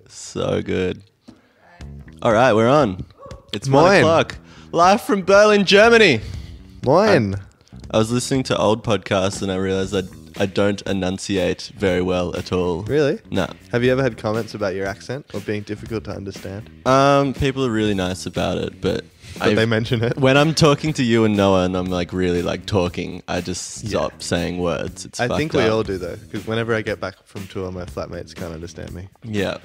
So good. All right, we're on. It's Moin. 1 o'clock. Live from Berlin, Germany. Moin. I was listening to old podcasts and I realized I don't enunciate very well at all. Really? No. Have you ever had comments about your accent or being difficult to understand? People are really nice about it, but They mention it. when I'm talking to you and Noah and I'm like really like talking, I just stop saying words. It's I fucked think we up. all do though, because whenever I get back from tour, my flatmates can't understand me. Yeah.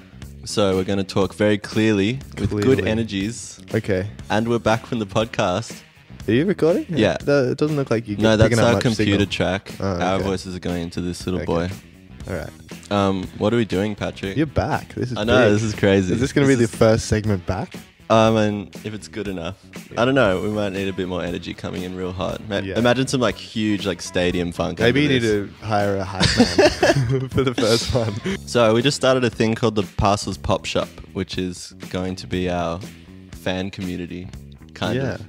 So we're going to talk very clearly with good energies. Okay. And we're back from the podcast. Are you recording? Yeah. It doesn't look like you. No, that's picking up our much computer signal. track. Oh, okay. Our voices are going into this little boy. All right. What are we doing, Patrick? You're back. This is. I know, big. this is crazy. Is this going to be the first segment back? And if it's good enough. I don't know. We might need a bit more energy coming in real hard. Imagine some like huge like stadium funk. Maybe you under need this. to hire a hype man for the first one. So we just started a thing called the Parcels Pop Shop, which is going to be our fan community, kind of.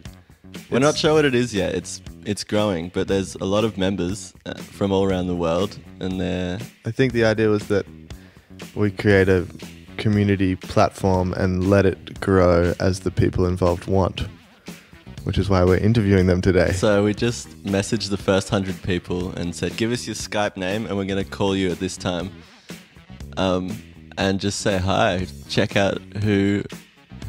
We're not sure what it is yet. It's growing, but there's a lot of members from all around the world, and they're... I think the idea was that we create a community platform and let it grow as the people involved want, which is why we're interviewing them today. So we just messaged the first 100 people and said, give us your Skype name and we're going to call you at this time. And just say hi. Check out who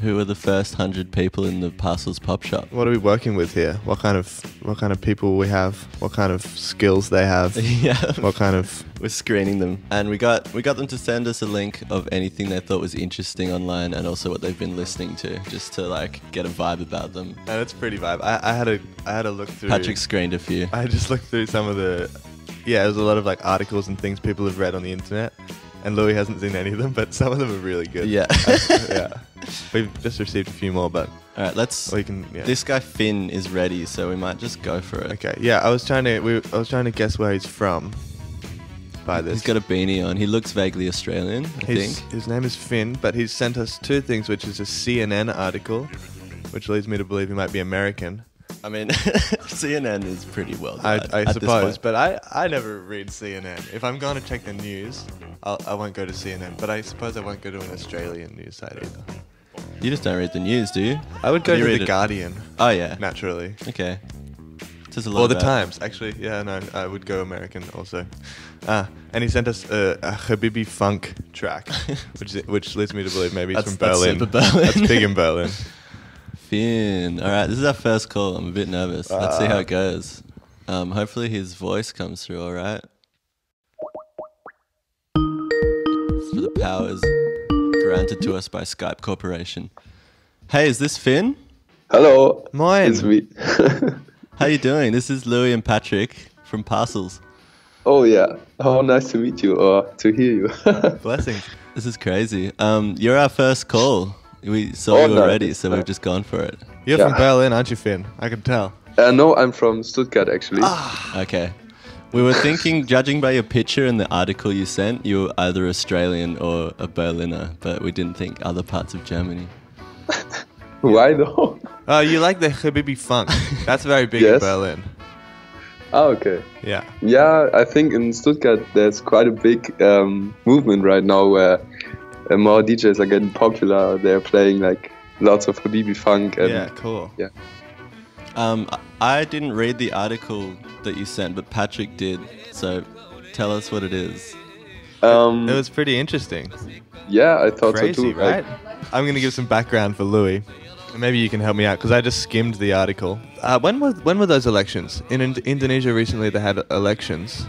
are the first 100 people in the Parcels Pop Shop. What are we working with here? What kind of people we have? What kind of skills they have? Yeah. What kind of... We're screening them. And we got them to send us a link of anything they thought was interesting online and also what they've been listening to, just to like get a vibe about them. And it's pretty vibe. I had a look through... Patrick screened a few. I just looked through some of the... Yeah, there's a lot of like articles and things people have read on the internet. And Louie hasn't seen any of them, but some of them are really good. Yeah. Yeah. We've just received a few more, but... All right, This guy Finn is ready, so we might just go for it. Okay, yeah, I was trying to guess where he's from by this. He's got a beanie on. He looks vaguely Australian, I think. His name is Finn, but he's sent us two things, which is a CNN article, which leads me to believe he might be American. I mean, CNN is pretty well done. I suppose, but I never read CNN. If I'm going to check the news, I won't go to CNN, but I suppose I won't go to an Australian news site either. You just don't read the news, do you? I would go to The it? Guardian. Oh, yeah. Naturally. Okay. Says a lot Or The about- Times, actually. Yeah, no, I would go American also. And he sent us a Habibi funk track, which leads me to believe maybe he's from Berlin. That's super Berlin. That's big in Berlin. Finn. All right, this is our first call. I'm a bit nervous. Let's see how it goes. Hopefully his voice comes through all right. It's for the powers granted to us by Skype Corporation. Hey, is this Finn? Hello. Moin. It's me. How you doing? This is Louie and Patrick from Parcels. Oh yeah. Oh, nice to meet you or to hear you. Blessings. This is crazy. You're our first call. We saw you no. already, so we've just gone for it. You're Yeah. from Berlin, aren't you, Finn? I can tell. No, I'm from Stuttgart actually. Okay. We were thinking, judging by your picture and the article you sent, you were either Australian or a Berliner, but we didn't think other parts of Germany. Why though? Oh, you like the Habibi funk? That's very big in Yes. Berlin. Oh, okay. Yeah. Yeah, I think in Stuttgart there's quite a big movement right now where more DJs are getting popular. They're playing like lots of Habibi funk. And, Yeah, cool. Yeah. I didn't read the article that you sent, but Patrick did. So tell us what it is. It was pretty interesting. Yeah, I thought Crazy, so too. right? I'm going to give some background for Louie. Maybe you can help me out, because I just skimmed the article. When were those elections? In Indonesia recently they had elections.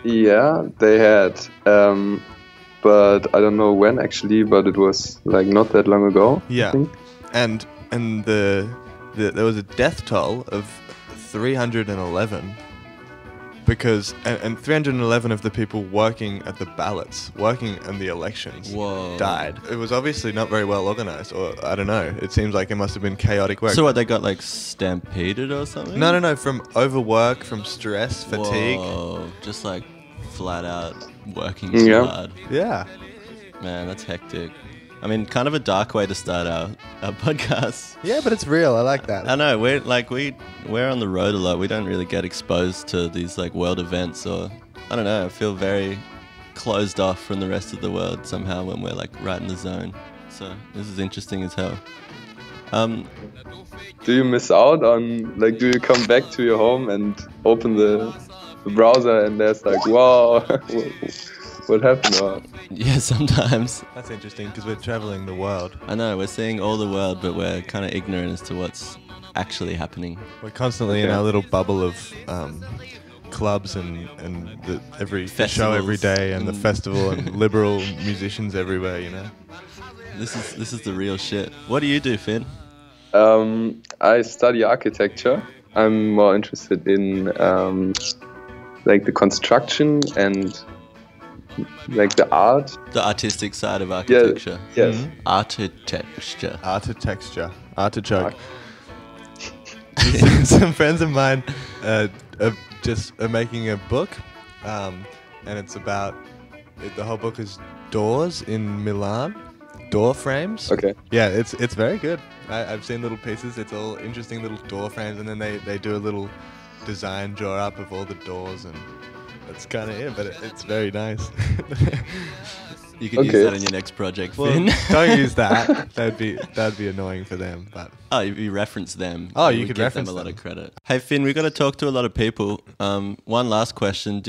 Yeah, they had. But I don't know when actually, but it was like not that long ago. Yeah. I think. And there was a death toll of 311 because and 311 of the people working at the ballots, working in the elections, Whoa. died. It was obviously not very well organized, or I don't know. It seems like it must have been chaotic work. So what, they got like stampeded or something? No, from overwork, from stress, fatigue. Whoa. Just like flat out working too Yeah. hard. Yeah. Man, that's hectic. I mean, kind of a dark way to start our podcast. Yeah, but it's real. I like that. I know, we're on the road a lot. We don't really get exposed to these like world events, or I don't know. I feel very closed off from the rest of the world somehow when we're like right in the zone. So this is interesting as hell. Do you miss out on, like, do you come back to your home and open the browser and there's like, wow, what happened? Or? Yeah, sometimes. That's interesting because we're traveling the world. I know, we're seeing all the world, but we're kind of ignorant as to what's actually happening. We're constantly in our little bubble of clubs and every show every day and the festival and liberal musicians everywhere, you know. This is the real shit. What do you do, Finn? I study architecture. I'm more interested in like the construction and like the art. The artistic side of architecture. Yeah, yes. Mm-hmm. Architecture. Artichoke. Some friends of mine are making a book, and it's about the whole book is doors in Milan, door frames. Okay. Yeah, it's very good. I've seen little pieces. It's all interesting little door frames, and then they do a little design draw up of all the doors, and that's kind of it. But it's very nice. You could use that in your next project, Finn. Well, don't use that. That'd be annoying for them. But you reference them. Oh, you could give reference them a lot of credit. Hey, Finn, we've got to talk to a lot of people. One last question: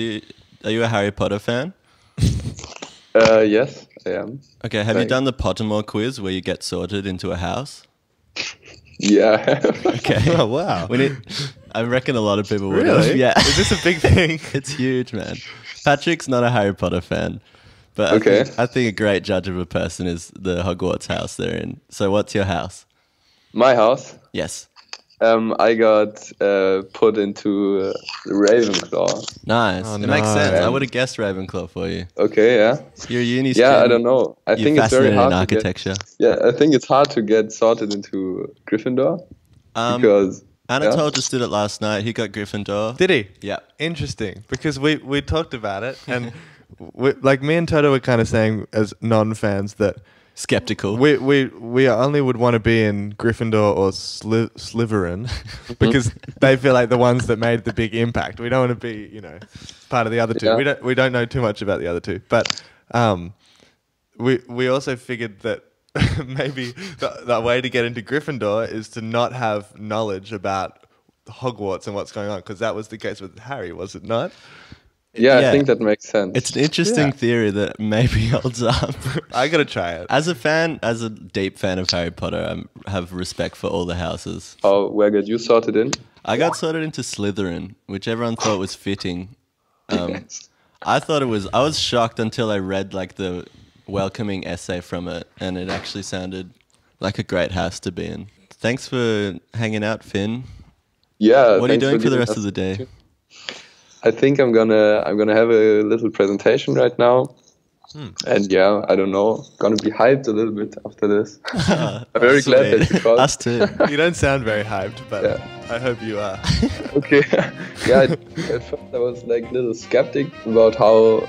are you a Harry Potter fan? Yes, I am. Okay, have you done the Pottermore quiz where you get sorted into a house? Yeah. Okay. Oh wow. I reckon a lot of people would. Really? Yeah. Is this a big thing? It's huge, man. Patrick's not a Harry Potter fan. But I think a great judge of a person is the Hogwarts house they're in. So what's your house? My house? Yes. I got put into Ravenclaw. Nice. Oh, it makes sense. Yeah. I would have guessed Ravenclaw for you. Okay, yeah. You're a uni student. Yeah, I don't know. I think it's very hard in architecture. I think it's hard to get sorted into Gryffindor because Anatole just did it last night. He got Gryffindor. Did he? Yeah. Interesting, because we talked about it, and like me and Toto were kind of saying as non-fans that skeptical. We only would want to be in Gryffindor or Slytherin because they feel like the ones that made the big impact. We don't want to be, part of the other two. Yeah. We don't know too much about the other two, but we also figured that maybe the way to get into Gryffindor is to not have knowledge about Hogwarts and what's going on, because that was the case with Harry, was it not? Yeah, I think that makes sense. It's an interesting theory that maybe holds up. I gotta try it. As a deep fan of Harry Potter, I have respect for all the houses. Oh, where got you sorted in? I got sorted into Slytherin, which everyone thought was fitting. Yes. I was shocked until I read like the welcoming essay from it, and it actually sounded like a great house to be in. Thanks for hanging out, Finn. Yeah. What are you doing for the rest of the day? I think I'm gonna have a little presentation right now, and I don't know, gonna be hyped a little bit after this. I'm very glad that you called. Us too. You don't sound very hyped, but I hope you are. Okay. At first I was like a little skeptic about how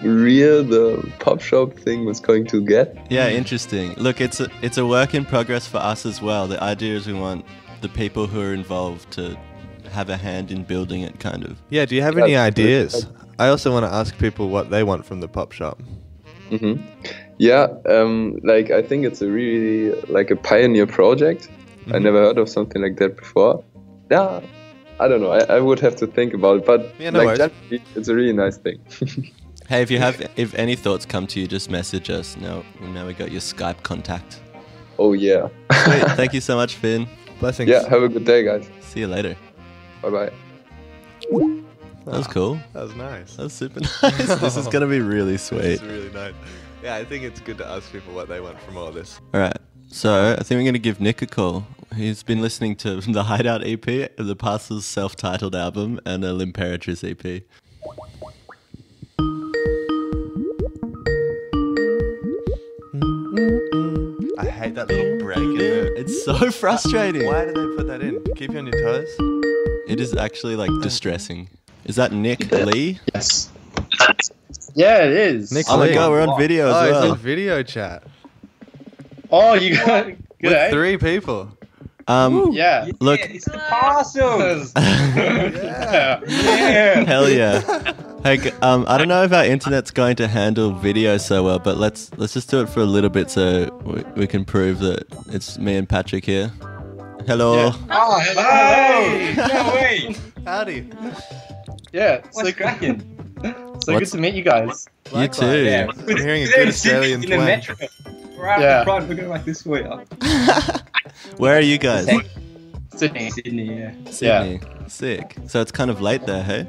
real the pop shop thing was going to get. Yeah, interesting. Look, it's a work in progress for us as well. The idea is we want the people who are involved to have a hand in building it, kind of. Yeah, do you have any ideas? I also want to ask people what they want from the pop shop. Mm-hmm. Yeah, like I think it's a really like a pioneer project. I never heard of something like that before. Yeah, I don't know. I would have to think about it, but generally, it's a really nice thing. Hey, if any thoughts come to you, just message us. Now we got your Skype contact. Oh yeah. Sweet. Thank you so much, Finn. Blessings. Yeah, have a good day, guys. See you later. Bye-bye. That was cool. That was nice. That was super nice. This is going to be really sweet. It's really nice. Yeah, I think it's good to ask people what they want from all this. All right. So I think we're going to give Nick a call. He's been listening to the Hideout EP, the Parcels self-titled album, and the Limperatrice EP. I hate that little break in there. It's so frustrating. Why did they put that in? Keep you on your toes? It is actually like distressing. Is that Nick Lee? Yes. Yeah, it is. Nick Oh my Lee. god, we're on video as It's well. a video chat. Oh, you got good. With 3 people. Yeah. Look. It's the Parcels. Yeah. Yeah. Hell yeah. Hey, I don't know if our internet's going to handle video so well, but let's just do it for a little bit so we can prove that it's me and Patrick here. Hello. Yeah. Oh, hello! No way! Howdy. Yeah. What's cracking? So good to meet you guys. You too. Yeah, I'm hearing a good Australian in the twang. metro. We're out Yeah. the front. We're going like this for you. Where are you guys? Sydney. Sydney, yeah. Sydney. Sick. So it's kind of late there, hey?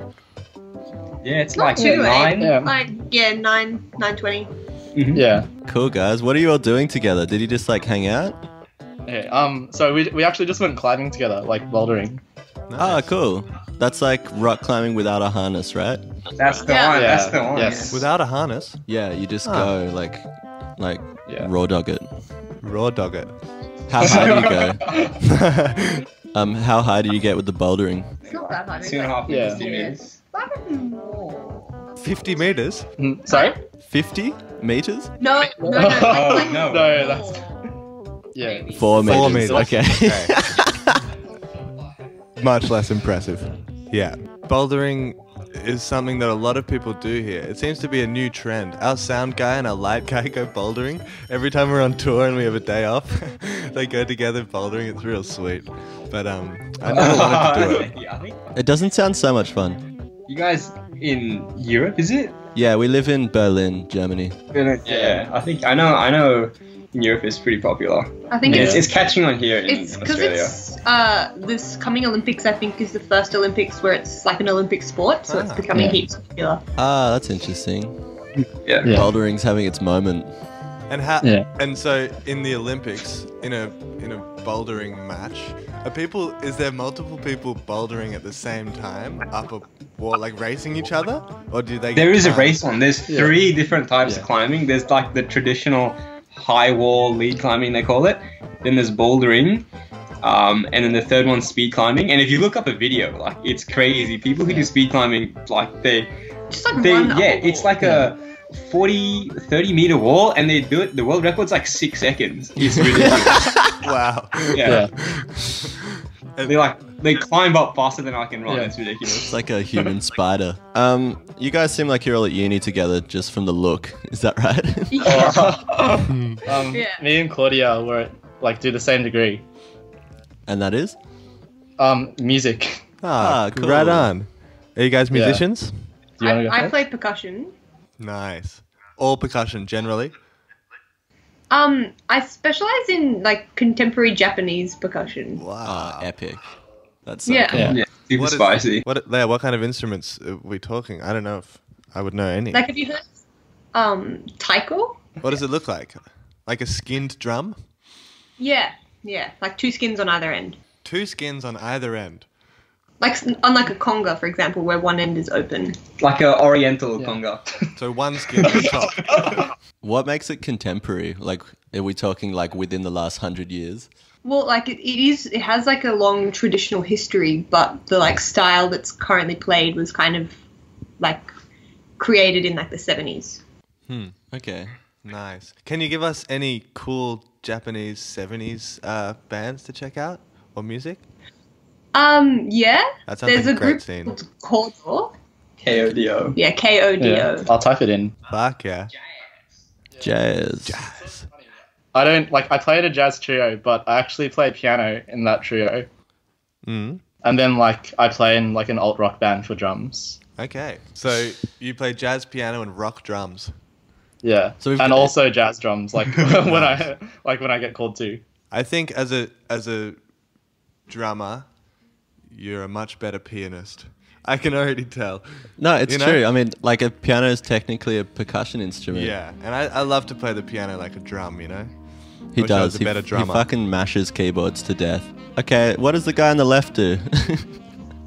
Yeah, it's Not like too late. 9. Yeah. Like, yeah, 9:20. Yeah. Cool, guys. What are you all doing together? Did you just like hang out? Yeah. So we actually just went climbing together, like bouldering. Ah, cool. That's like rock climbing without a harness, right? That's the Yeah. one. Yeah. That's the one. Yes. Without a harness, Yeah, you just Ah. go like Yeah. raw dog it. raw dog it. How high do you go? How high do you get with the bouldering? It's not that hard. 2.5 Yeah. meters. 50 meters? Sorry? 50 meters? No. Oh, Like, no. No, that's yeah. 4 meters. 4 meters. Okay. Much less impressive. Yeah. Bouldering is something that a lot of people do here. It seems to be a new trend. Our sound guy and our light guy go bouldering. Every time we're on tour and we have a day off, they go together bouldering. It's real sweet. But I never wanted to do it. Yeah, I think It doesn't sound so much fun. you guys in Europe, is it? Yeah, we live in Berlin, Germany. Yeah, I know in Europe it's pretty popular. I think It's catching on here in it's because Australia. it's this coming Olympics. I think is the first Olympics where it's like an Olympic sport, so it's becoming Yeah. heaps popular. Ah, that's interesting. Yeah. Yeah. Bouldering's having its moment. And and so in the Olympics, in a bouldering match, is there multiple people bouldering at the same time up a wall, like racing each other, or do they? There is a timed? race one. There's 3 different types of Yeah. climbing. There's like the traditional high wall lead climbing, they call it. Then there's bouldering. And then the third one's speed climbing. And if you look up a video, like it's crazy. People who do speed climbing, like Just like run up a it's wall. like a 30 meter wall, and they do it. The world record's like 6 seconds. It's ridiculous. Wow. Yeah. They climb up faster than I can run. Yeah. It's ridiculous. It's like a human spider. You guys seem like you're all at uni together just from the look. Is that right? Yeah. Me and Claudia were do the same degree. And that is? Music. Ah, cool. right on. Are you guys musicians? Do you want to go I first? play percussion. Nice. All percussion generally. I specialize in like contemporary Japanese percussion. Ah, epic. That's so Yeah. cool. Yeah. Yeah. Super What is- spicy. What kind of instruments are we talking? I don't know if I would know any. Like, have you heard taiko? What does it look like? Like a skinned drum? Yeah, like 2 skins on either end. 2 skins on either end. Like unlike a conga, for example, where one end is open. Like a oriental Yeah. conga. So 1 skin on top. What makes it contemporary? Like, are we talking like within the last 100 years? Well, like it has like a long traditional history, but the like style that's currently played was kind of like created in like the 70s. Okay. Nice. Can you give us any cool Japanese 70s bands to check out? Or music? Yeah. That sounds There's like a a great group scene. called Kodo. KODO. Yeah, KODO. Yeah. I'll type it in. Fuck yeah. Jazz. Jazz. I don't I played a jazz trio, but I actually play piano in that trio. Mm. And then I play in like an alt rock band for drums. Okay. So you play jazz piano and rock drums. Yeah. So we've and got- also jazz drums, when I get called to. I think as a drummer, you're a much better pianist. I can already tell. No, it's You know? true. I mean, like a piano is technically a percussion instrument. Yeah, and I love to play the piano like a drum, you know? He Wish I was does. a better He drummer. fucking mashes keyboards to death. Okay, what does the guy on the left do?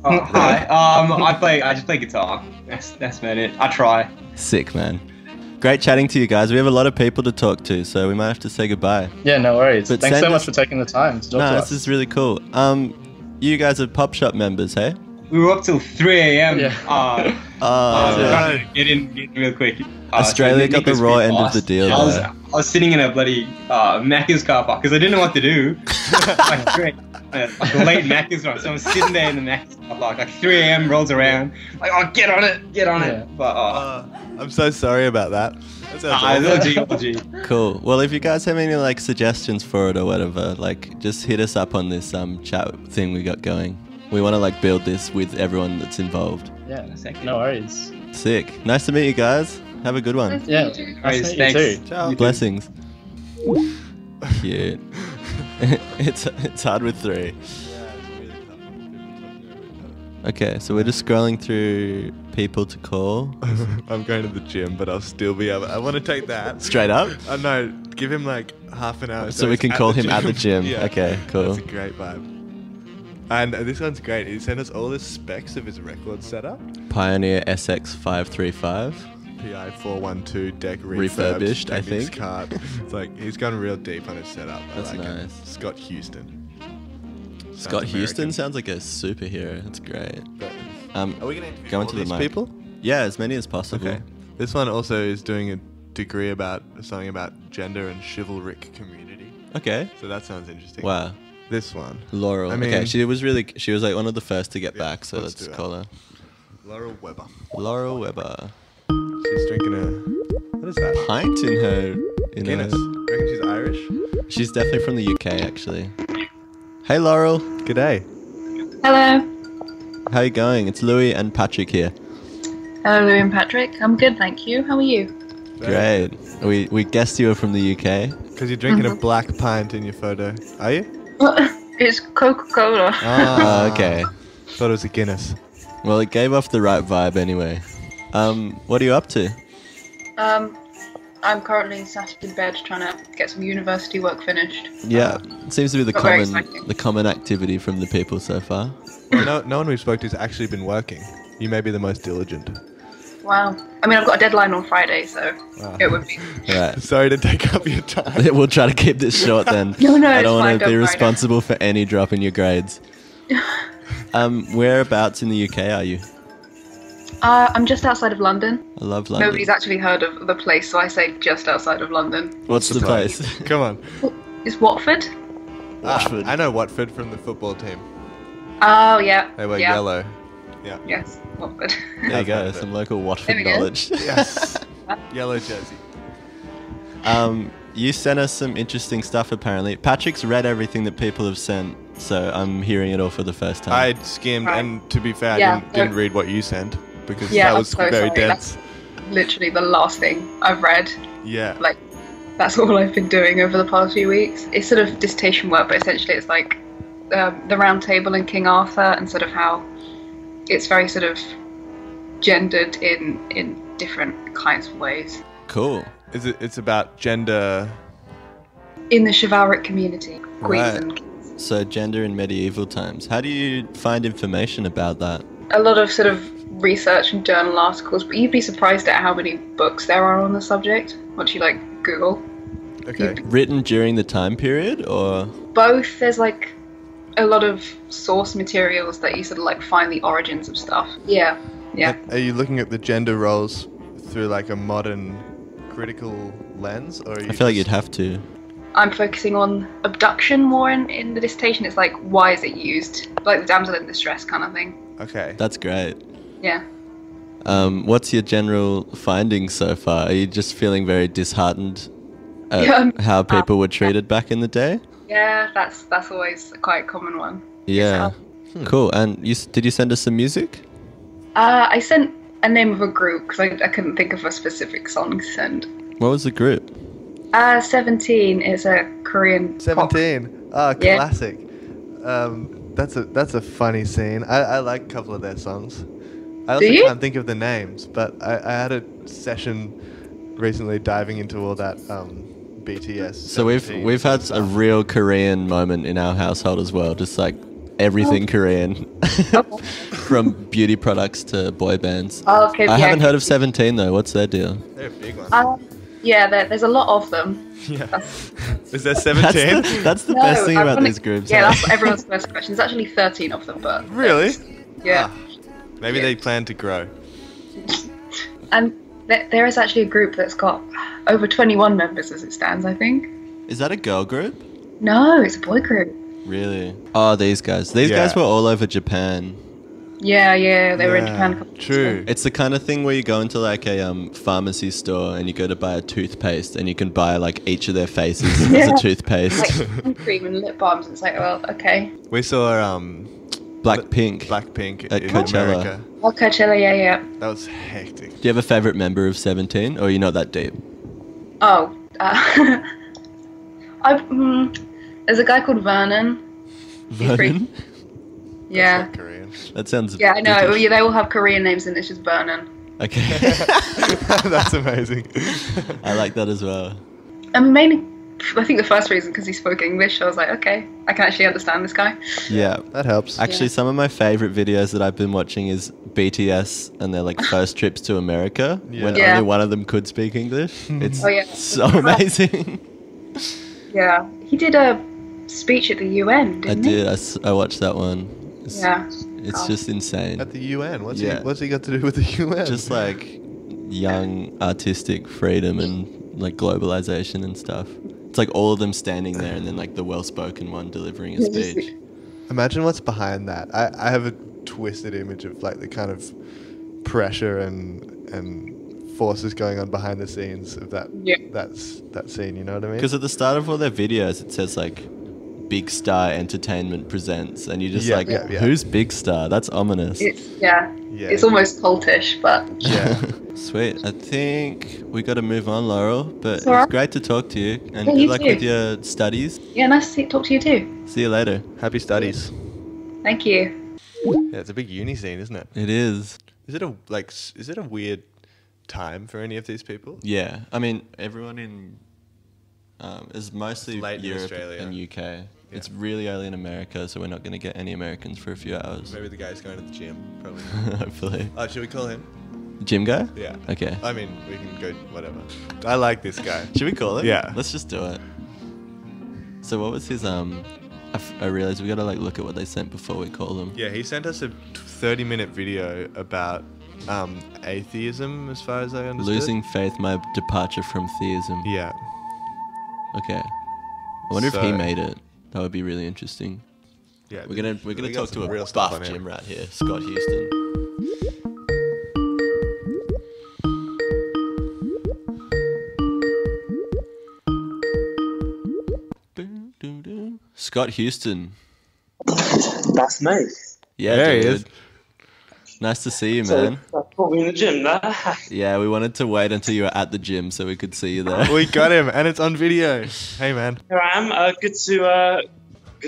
Oh, hi. I just play guitar. That's about it. I try. Sick, man. Great chatting to you guys. We have a lot of people to talk to, so we might have to say goodbye. Yeah, no worries. But Thanks send so much us- for taking the time to talk No, to this us. is really cool. You guys are Pop Shop members, hey? We were up till 3 a.m. Yeah. Trying to get in real quick. Australia got the Nick was raw pretty end of fast. the deal I was, there. I was sitting in a bloody Macca's car park because I didn't know what to do. Like, great. The late Macca's run. So I'm sitting there in the Macca's like 3 a.m. rolls around. Like, oh, get on it. But I'm so sorry about that. That sounds awful. Cool. Well, if you guys have any like suggestions for it or whatever, like just hit us up on this chat thing we got going. We want to like build this with everyone that's involved. Yeah, no worries. Sick. Nice to meet you guys. Have a good one. Yeah, nice to meet you too. Ciao. Blessings. Cute. It's hard with 3. Okay, so we're just scrolling through people to call. I'm going to the gym, but I'll still be able. I want to take that. Straight up? No, give him like half an hour. So we can call him at the gym. Yeah. Okay, cool. That's a great vibe. And this one's great. He sent us all the specs of his record setup. Pioneer SX535. PI 412 deck Refurbished, I Technics think. Card. It's like he's gone real deep on his setup. That's I like it. nice. Scott Houston. Scott Sounds Houston American. sounds like a superhero. That's great. Are we going to go into the mic. people? Yeah, as many as possible. Okay. This one also is doing a degree about something about gender and chivalric community. Okay. So that sounds interesting. Wow. This one. Laurel. I mean- okay, she was like one of the first to get Yeah, back, so let's let's do that. call her. Laurel Weber. Laurel Weber. She's drinking a... What is that? Pint in her... Guinness. You reckon she's Irish? She's definitely from the UK, actually. Hey, Laurel. G'day. Hello. How you going? It's Louie and Patrick here. Hello, Louie and Patrick. I'm good, thank you. How are you? Great. We guessed you were from the UK. Because you're drinking a black pint in your photo. Are you? It's Coca-Cola. Ah, okay. Thought it was a Guinness. Well, it gave off the right vibe anyway. What are you up to? I'm currently sat in bed trying to get some university work finished. Yeah, it seems to be Not very exciting. the common activity from the people so far. No one we've spoke to has actually been working. You may be the most diligent. Wow. I mean, I've got a deadline on Friday, so Wow. it would be. Right. Sorry to take up your time. We'll try to keep this short then. No, I it's don't fine, want to be don't worry. responsible for any drop in your grades. Whereabouts in the UK are you? I'm just outside of London. I love London. Nobody's actually heard of the place, so I say just outside of London. What's the place? Come on. It's Watford? Watford. I know Watford from the football team. Oh, yeah. They were yeah. yellow. Yeah. Yes, Watford. There you go, Watford. some local There Watford we go. knowledge. Yes. Yellow jersey. You sent us some interesting stuff apparently. Patrick's read everything that people have sent, so I'm hearing it all for the first time. I skimmed, Right. and to be fair, Yeah, I didn't read what you sent because Yeah, that I'm was so very sorry. dense. Literally the last thing I've read. Yeah. Like, that's all I've been doing over the past few weeks. It's sort of dissertation work, but essentially it's like the Round Table and King Arthur, and sort of how it's very sort of gendered in different kinds of ways. Cool. It's about gender. In the chivalric community, queens Right. and kings. So gender in medieval times. How do you find information about that? A lot of sort of research and journal articles, but you'd be surprised at how many books there are on the subject once you like Google. Okay. Written during the time period or Both, there's like a lot of source materials that you sort of like find the origins of stuff. Yeah. Are you looking at the gender roles through like a modern critical lens, or are you I feel like just- you'd have to. I'm focusing on abduction more in the dissertation. It's like, why is it used? Like the damsel in distress kind of thing. Okay. That's great. Yeah. What's your general findings so far? Are you just feeling very disheartened at Yeah, how people were treated back in the day? Yeah, that's always quite a common one. Yeah. Cool. And did you send us some music? I sent a name of a group because I couldn't think of a specific song to send. What was the group? 17 is a Korean pop. 17. Ah, Yeah. classic. That's a funny scene. I like a couple of their songs. I also you? can't think of the names, but I had a session recently diving into all that BTS. So we've 17 had a stuff. real Korean moment in our household as well. Just like everything Korean, from beauty products to boy bands. Oh, okay, I yeah. haven't heard of 17 though. What's their deal? They're a big one. Yeah, there's a lot of them. Yeah. Is there That's 17? that's the best thing about ironically- these groups. Yeah, huh? that's everyone's first question. There's actually 13 of them, but Really? yeah. Ah, maybe they plan to grow. And there is actually a group that's got over 21 members as it stands, I think. Is that a girl group? No, it's a boy group. Really? Oh, these guys. These guys were all over Japan. Yeah, they were in Japan a couple of True. years ago. It's the kind of thing where you go into like a pharmacy store and you go to buy a toothpaste and you can buy like each of their faces as a toothpaste. Like hand cream and lip balms. It's like, well, okay. We saw Blackpink. Blackpink At in Coachella. America. Oh, Coachella, yeah. That was hectic. Do you have a favorite member of 17 or are you not that deep? Oh, there's a guy called Vernon. Vernon? Yeah. That's not Korean. That sounds Yeah, I know. British. Yeah, they all have Korean names and it's just Vernon. Okay. That's amazing. I like that as well. I mean, mainly, I think the first reason because he spoke English. I was like, okay, I can actually understand this guy. Yeah. That helps. Actually, Yeah. some of my favorite videos that I've been watching is BTS and their like first trips to America when Yeah. only one of them could speak English. It's Oh, yeah. so amazing. Yeah, he did a speech at the UN, I didn't he? did. I watched that one. It's, Yeah. It's just insane. At the UN. Yeah. What's he got to do with the UN? Just like young artistic freedom and like globalization and stuff. It's like all of them standing there and then like the well-spoken one delivering a speech. Imagine what's behind that. I have a twisted image of like the kind of pressure and forces going on behind the scenes of that that scene, you know what I mean? Because at the start of all their videos, it says like Big Star Entertainment presents, and you're just like, who's Big Star? That's ominous. It's almost cultish, but Sweet. I think we got to move on, Laurel. But It's it was alright. great to talk to you, and Yeah, good you luck too. with your studies. yeah, nice to talk to you too. See you later. Happy studies. Thank you. Yeah, it's a big uni scene, isn't it? It is. Is it a weird time for any of these people? Yeah. I mean, everyone in is mostly Late in Europe Australia. and UK. It's really early in America, so we're not going to get any Americans for a few hours. Maybe the guy's going to the gym, probably. Hopefully. Oh, should we call him? Gym guy? Yeah. Okay. I mean, we can go whatever. I like this guy. Should we call it? Yeah. Let's just do it. So what was his I realized we gotta like look at what they sent before we call them. Yeah, he sent us a 30-minute video about atheism, as far as I understood. Losing faith, my departure from theism. Yeah. Okay. I wonder if he made it. That would be really interesting. Yeah. We're gonna we got talk some to a real stuff buff on him. Jim right here, Scott Houston. Scott Houston. That's me. Yeah, There he dude. is. Nice to see you, So, man. put me in the gym there. Yeah, we wanted to wait until you were at the gym so we could see you there. We got him, and it's on video. Hey, man. Here I am. Good to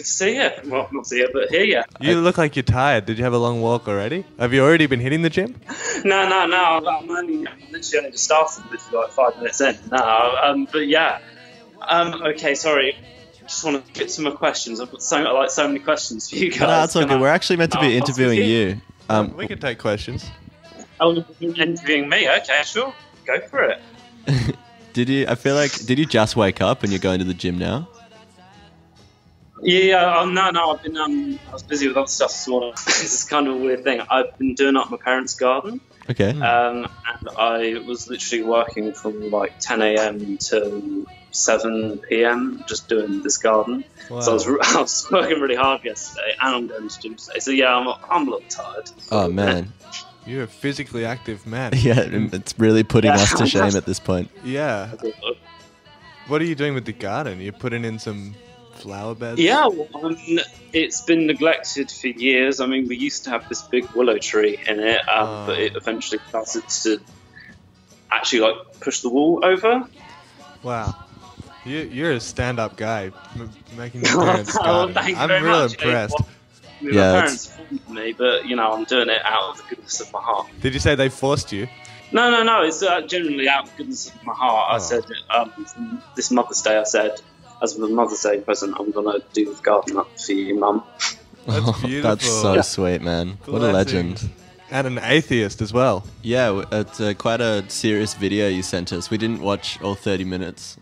see you. Well, not see you, but hear you. You look like you're tired. Did you have a long walk already? Have you already been hitting the gym? No. I'm literally only just started, literally like 5 minutes in. No, but yeah. Okay, sorry. Just want to get some more questions. I've got so many questions for you guys. No, that's all Can good. I- We're actually meant to be ask interviewing you. We can take questions. Oh, you're interviewing me? Okay, sure. Go for it. Did you just wake up and you're going to the gym now? Yeah, no, I've been, I was busy with other stuff this morning. This is kind of a weird thing. I've been doing up my parents' garden, Okay. and I was literally working from like 10 a.m. till 7 p.m. just doing this garden. Wow. So I was working really hard yesterday, and I'm going to the gym today. So yeah, I'm a little tired. Oh man. You're a physically active man. Yeah, it's really putting us to shame at this point. Yeah. What are you doing with the garden? You're putting in some flower beds? Yeah, well, it's been neglected for years. I mean, we used to have this big willow tree in it, but it eventually started to actually like push the wall over. Wow. You're a stand-up guy, making your parents' garden. Thank you I'm very real much. impressed. My Yeah, parents formed me, but I'm doing it out of the goodness of my heart. Did you say they forced you? No, it's genuinely out of the goodness of my heart. I said this Mother's Day, I said, as a Mother's Day present, I'm going to do the garden up for you, Mum. That's beautiful. That's so sweet, man. What a legend. Blessings. And an atheist as well. Yeah, it's quite a serious video you sent us. We didn't watch all 30 minutes.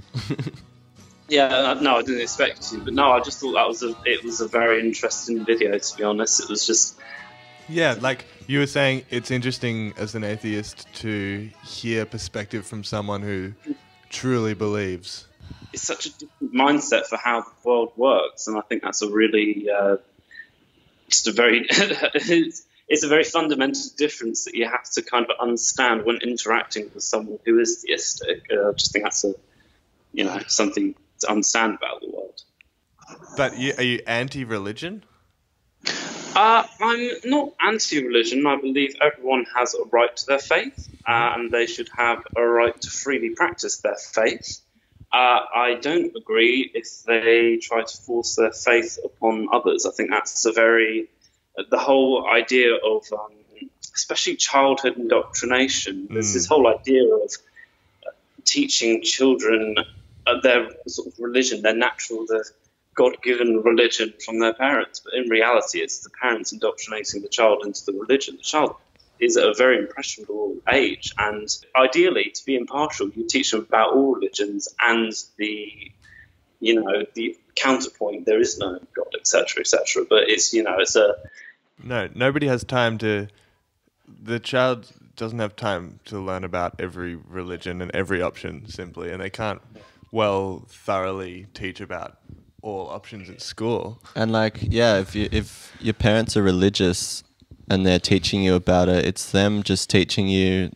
Yeah, no, I didn't expect to, but no, I just thought it was a very interesting video, to be honest. It was just... Yeah, like you were saying, it's interesting as an atheist to hear perspective from someone who truly believes. it's such a different mindset for how the world works, and I think that's a really just a very it's a very fundamental difference that you have to kind of understand when interacting with someone who is theistic. I just think that's something to understand about the world. But are you anti-religion? I'm not anti-religion. I believe everyone has a right to their faith, and they should have a right to freely practice their faith. I don't agree if they try to force their faith upon others. I think that's the whole idea of, especially childhood indoctrination. There's this whole idea of teaching children their sort of religion, their God-given religion from their parents. But in reality, it's the parents indoctrinating the child into the religion. The child is at a very impressionable age, and ideally, to be impartial, you teach them about all religions and the counterpoint. There is no God, etc., etc. But nobody has time to. The child doesn't have time to learn about every religion and every option simply, and they can't thoroughly teach about all options at school. And if your parents are religious and they're teaching you about it, it's them just teaching you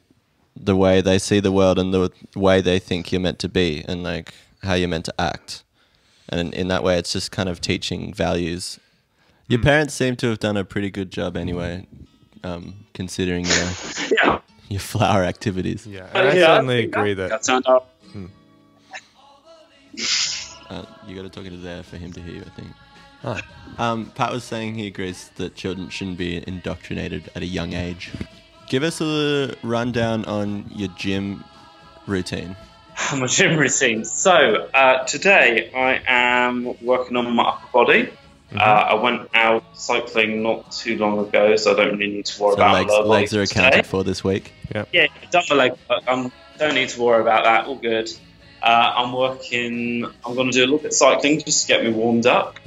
the way they see the world and the way they think you're meant to be and like how you're meant to act. And in that way, it's just kind of teaching values. Your parents seem to have done a pretty good job anyway, considering your flower activities. Yeah, and I certainly agree that. You got to talk into there for him to hear you, I think. Oh. Pat was saying he agrees that children shouldn't be indoctrinated at a young age. Give us a rundown on your gym routine. My gym routine. So today I am working on my upper body. I went out cycling not too long ago, so I don't really need to worry about legs are accounted for this week. Yeah, done my leg. Don't need to worry about that. All good. I'm going to do a little bit of cycling just to get me warmed up.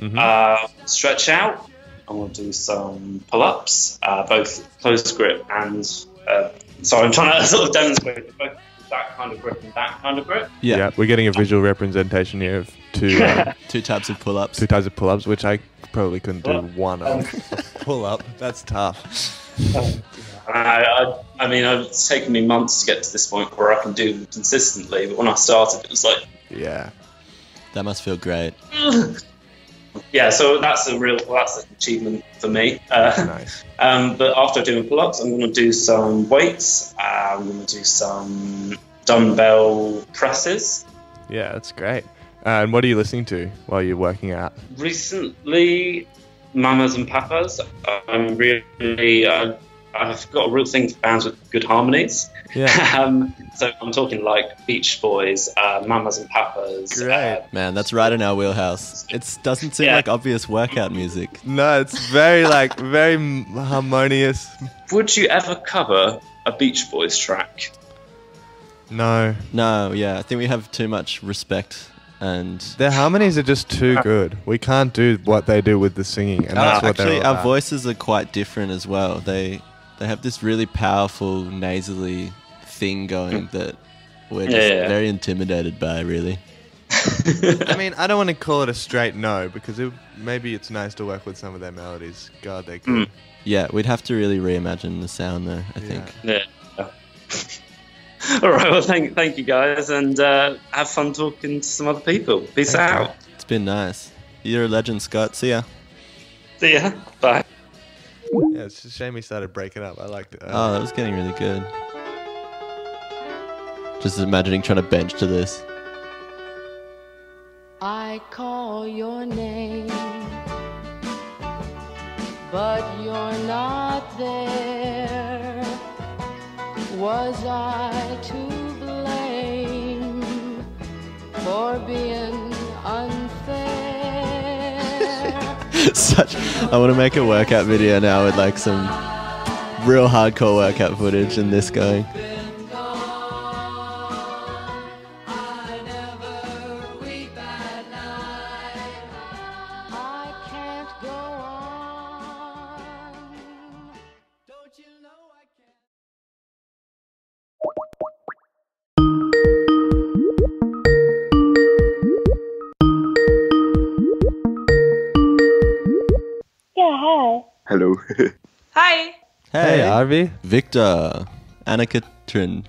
Stretch out. I'm going to do some pull-ups, both close grip and... sorry, I'm trying to sort of demonstrate both that kind of grip and that kind of grip. Yeah, we're getting a visual representation here of two types of pull-ups. Two types of pull-ups, which I probably couldn't do one of. A pull-up, that's tough. I mean, it's taken me months to get to this point where I can do them consistently, but when I started, it was like... Yeah. That must feel great. Yeah, so that's an achievement for me. Nice. But after doing pull-ups, I'm going to do some weights. I'm going to do some dumbbell presses. Yeah, that's great. And what are you listening to while you're working out? Recently, Mamas and Papas. I'm really... I've got a real thing for bands with good harmonies. Yeah. So I'm talking like Beach Boys, Mamas and Papas. Great. Man, that's right in our wheelhouse. It doesn't seem like obvious workout music. No, it's very very harmonious. Would you ever cover a Beach Boys track? No. No, yeah. I think we have too much respect. And their harmonies are just too good. We can't do what they do with the singing, and that's what they're our voices are quite different as well. They have this really powerful nasally thing going that we're just very intimidated by, really. I mean, I don't want to call it a straight no, because maybe it's nice to work with some of their melodies. God, they're good. Yeah, we'd have to really reimagine the sound though, I think. Yeah. All right, well, thank you guys, and have fun talking to some other people. Peace out. It's been nice. You're a legend, Scott. See ya. See ya. Bye. Yeah, it's a shame we started breaking up. I liked it. Oh, that was getting really good. Just imagining trying to bench to this. I call your name, but you're not there. Was I to blame for being unfair? I want to make a workout video now with like some real hardcore workout footage and this going. Hello. Hi. Hey, Arvi. Victor. Anna-Katrin.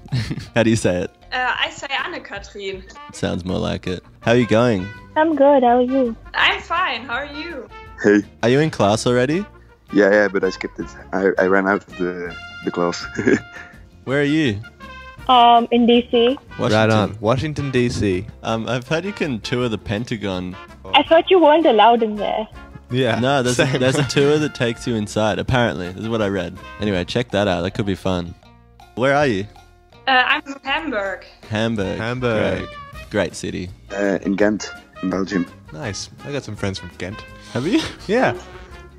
How do you say it? I say Anna-Katrin. Sounds more like it. How are you going? I'm good. How are you? I'm fine. How are you? Hey. Are you in class already? Yeah, but I skipped it. I ran out of the class. Where are you? In DC. Washington. Right on. Washington, D.C. I've heard you can tour the Pentagon. I thought you weren't allowed in there. Yeah. No, there's a tour that takes you inside, apparently. This is what I read. Anyway, check that out. That could be fun. Where are you? I'm from Hamburg. Hamburg. Great city. In Ghent, in Belgium. Nice. I got some friends from Ghent. Have you? Yeah.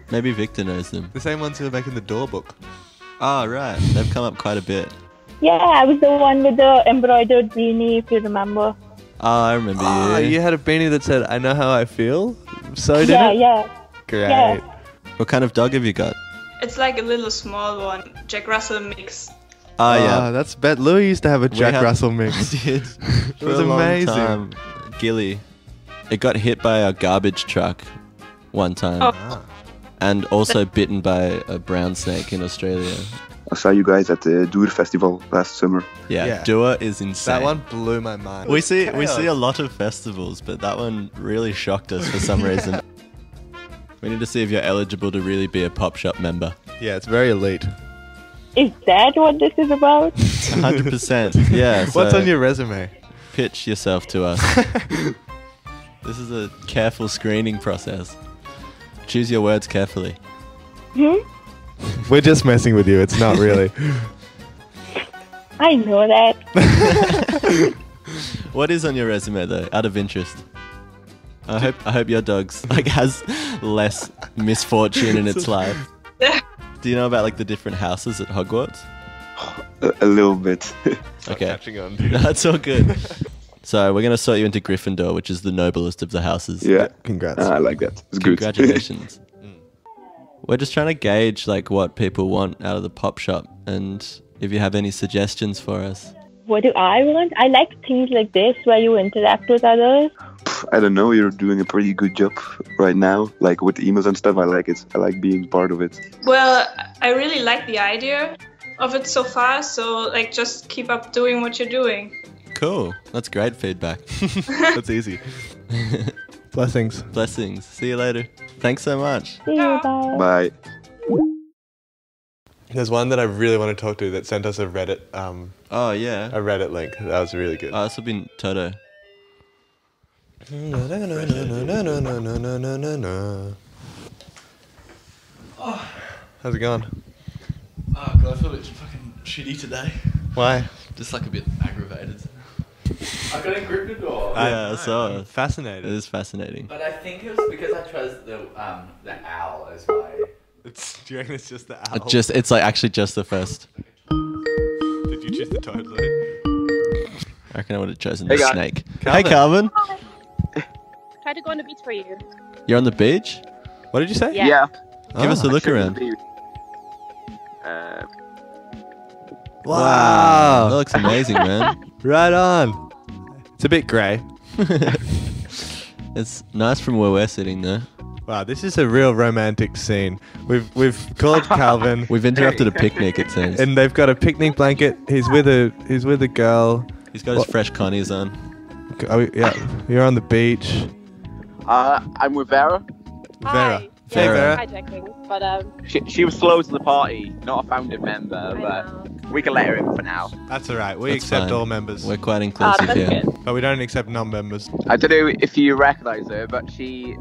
Maybe Victor knows them. The same ones who are making the door book. Oh, right. They've come up quite a bit. Yeah, I was the one with the embroidered beanie, if you remember. Oh, I remember you. You had a beanie that said, I know how I feel? So did it? Yeah. Great. Yeah. What kind of dog have you got? It's like a little small one. Jack Russell mix. Oh, yeah. That's bet. Louie used to have a Jack Russell mix. I did. It was amazing. Gilly. It got hit by a garbage truck one time. Oh. And also bitten by a brown snake in Australia. I saw you guys at the Doer Festival last summer. Yeah. Doer is insane. That one blew my mind. We see a lot of festivals, but that one really shocked us for some reason. We need to see if you're eligible to really be a Pop Shop member. Yeah, it's very elite. Is that what this is about? 100%. Yeah. What's so on your resume? Pitch yourself to us. This is a careful screening process. Choose your words carefully. We're just messing with you. It's not really. I know that. What is on your resume though? Out of interest. I hope your dog's has less misfortune in its life. Do you know about the different houses at Hogwarts? A little bit. Okay. Catching on. That's all good. So we're gonna sort you into Gryffindor, which is the noblest of the houses. Yeah. Congrats. I like that. It's good. Congratulations. We're just trying to gauge what people want out of the Pop Shop, and if you have any suggestions for us. What do I want? I like things like this where you interact with others. I don't know, you're doing a pretty good job right now. With the emails and stuff, I like it. I like being part of it. Well, I really like the idea of it so far, so just keep up doing what you're doing. Cool. That's great feedback. That's easy. Blessings. Blessings. See you later. Thanks so much. See you, bye. Bye. There's one that I really want to talk to that sent us a Reddit. Oh yeah. A Reddit link. That was really good. Oh, this will be Toto. How's it going? Oh god, I feel a bit fucking shitty today. Why? Just a bit aggravated. I got in Gryffindor. Yeah, I saw it. Fascinating. It is fascinating. But I think it was because I chose the owl as my. Do you reckon it's just the owl? It's actually just the first. Did you choose the toad, Louie? I reckon I would have chosen Hey, the guys. snake. Calvin. Hey, Calvin. Try to go on the beach for you. You're on the beach? What did you say? Yeah. Give us a look around. Wow. That looks amazing, man. Right on. It's a bit grey. It's nice from where we're sitting, though. Wow, this is a real romantic scene. We've called Calvin. We've interrupted a picnic, it seems. And they've got a picnic blanket. He's with a girl. He's got his fresh connies on. Yeah, you're on the beach. I'm with Vera. Vera. Hi. Hey, Vera. Hijacking, but She was slow to the party, not a founding member, but we can let her in for now. That's all right. We That's accept fine. all members. We're quite inclusive that's here. good. But we don't accept non-members. I don't know if you recognise her, but she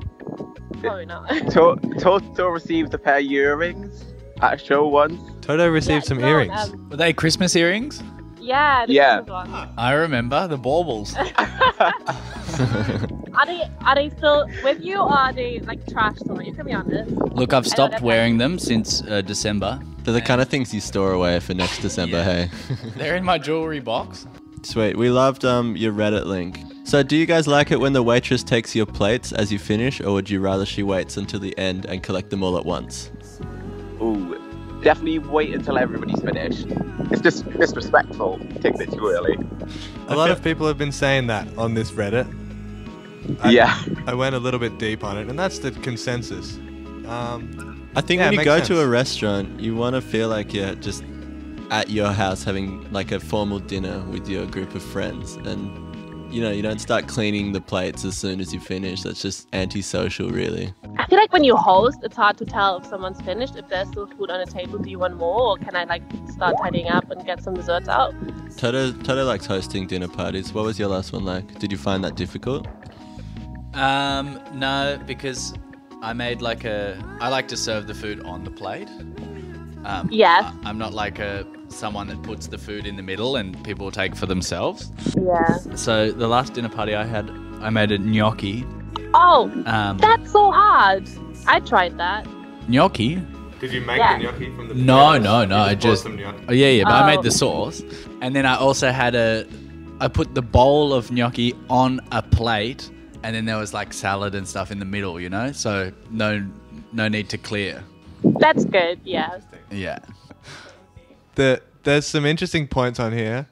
Probably not. Toto received a pair of earrings at a show once. Toto received some earrings. Were they Christmas earrings? Yeah. Yeah. I remember the baubles. Are they still with you, or are they trashed on? You can be honest. Look, I've stopped wearing them since December. They're the kind of things you store away for next December, hey? They're in my jewelry box. Sweet. We loved your Reddit link. So do you guys like it when the waitress takes your plates as you finish, or would you rather she waits until the end and collect them all at once? Ooh, definitely wait until everybody's finished. It's just disrespectful taking it too early. A lot of people have been saying that on this Reddit. I went a little bit deep on it, and that's the consensus. I think Yeah, when it you makes go sense. to a restaurant, you want to feel like you're just at your house having like a formal dinner with your group of friends, and you don't start cleaning the plates as soon as you finish. That's just antisocial, really. I feel like when you host, it's hard to tell if someone's finished. If there's still food on the table, do you want more, or can I like start tidying up and get some desserts out? Toto likes hosting dinner parties. What was your last one like? Did you find that difficult? No, because I made I like to serve the food on the plate. Yes. I'm not like someone that puts the food in the middle and people take for themselves. Yeah. So the last dinner party I had, I made a gnocchi. Oh, that's so hard. I tried that. Gnocchi? Did you make Yeah. the gnocchi from the No. potatoes? I You bought just. some gnocchi? Oh yeah, but I made Oh. the sauce, and then I also had I put the bowl of gnocchi on a plate, and then there was like salad and stuff in the middle, So no need to clear. That's good. Yeah. Yeah. There's some interesting points on here.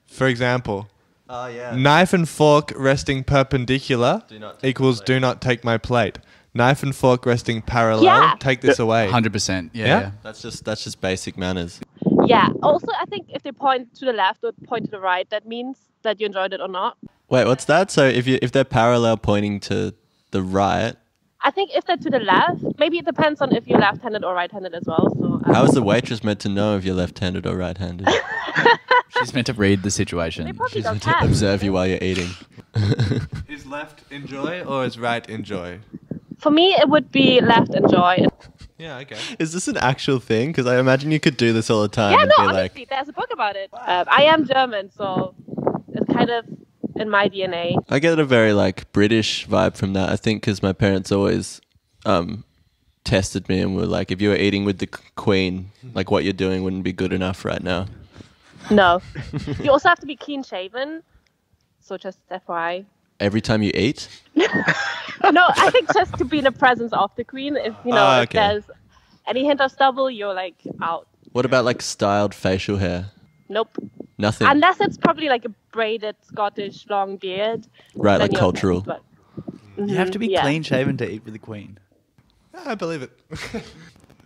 For example, Oh yeah. knife and fork resting perpendicular equals do not take my plate. Knife and fork resting parallel, Yeah. take this away. 100%. Yeah? Yeah. That's just basic manners. Yeah. Also, I think if they point to the left or point to the right, that means that you enjoyed it or not. Wait, what's that? So if they're parallel pointing to the right, I think if they're to the left, maybe it depends on if you're left-handed or right-handed as well. So how is the waitress meant to know if you're left-handed or right-handed? She's meant to read the situation. She's meant to observe you while you're eating. Is left enjoy or is right enjoy? For me, it would be left enjoy. Yeah, okay. Is this an actual thing? Because I imagine you could do this all the time Yeah, and no, be honestly, there's a book about it. I am German, so it's kind of in my DNA. I get a very like British vibe from that. I think because my parents always tested me and were like, if you were eating with the Queen, like what you're doing wouldn't be good enough right now. No. You also have to be clean-shaven, so just FYI. Every time you eat? No, I think just to be in the presence of the Queen. If if okay. there's any hint of stubble, you're like out. What about like styled facial hair? Nope. Nothing. Unless it's probably like a braided Scottish long beard. Right, then like you're cultural. okay, but- You have to be Yeah. clean shaven to eat with the Queen. I believe it.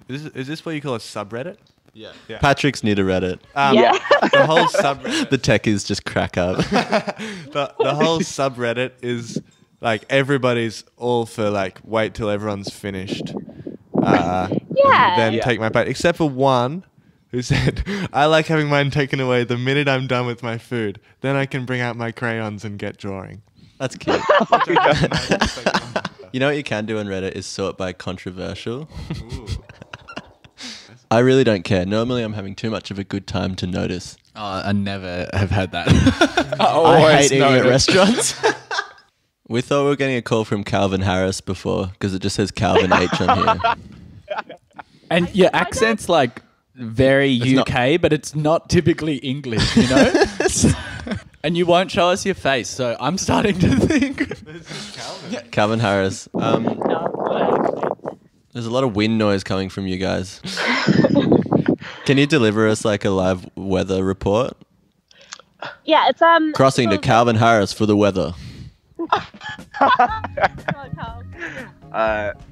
Is this what you call a subreddit? Yeah. Yeah. Patrick's near to Reddit. Yeah. The whole subreddit. The techies just crack up. The whole subreddit is like everybody's all for like wait till everyone's finished. Yeah. Then take my plate. Except for one who said, I like having mine taken away the minute I'm done with my food. Then I can bring out my crayons and get drawing. That's cute. You know what you can do on Reddit is sort by controversial. I really don't care. Normally I'm having too much of a good time to notice. Oh, I never have had that. I hate eating at restaurants. We thought we were getting a call from Calvin Harris before because it just says Calvin H on here. And your accent's like very UK, but it's not typically English, And you won't show us your face, so I'm starting to think. Calvin Harris. There's a lot of wind noise coming from you guys. Can you deliver us like a live weather report? Yeah, it's Crossing to Calvin Harris for the weather.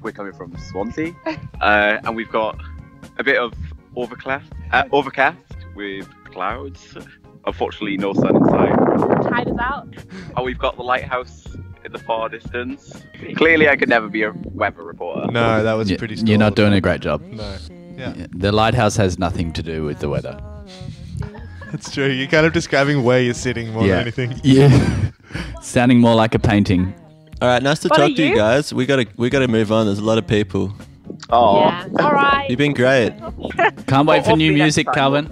We're coming from Swansea, and we've got a bit of overcast with clouds. Unfortunately, no sun inside. Tide is out. And we've got the lighthouse in the far distance. Clearly, I could never be a weather reporter. No, that was pretty You're not doing a great job. No. Yeah. The lighthouse has nothing to do with the weather. That's true. You're kind of describing where you're sitting more than anything. Yeah. Sounding more like a painting. All right, nice to What are talk to you you? guy. We gotta move on. There's a lot of people. Oh. Yeah. All right. You've been great. Can't wait for new music, Calvin.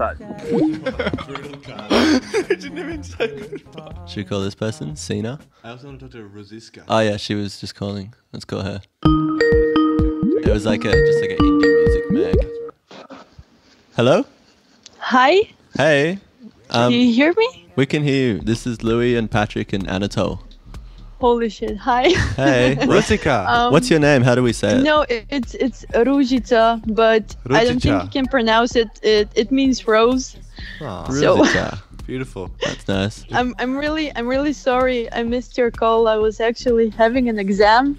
Should we call this person Sina? I also want to talk to Rosiska. Oh yeah, she was just calling. Let's call her. It was like just like an indie music mag. Hello? Hi, Hey. can you hear me? We can hear you. This is Louie and Patrick and Anatole. Holy shit, hi. Hey. Rosica. What's your name? How do we say it? No, it's Ružica, but I don't think Ružica. you can pronounce it. It means rose. Aw. So- Ružica. Beautiful. That's nice. I'm really sorry I missed your call. I was actually having an exam.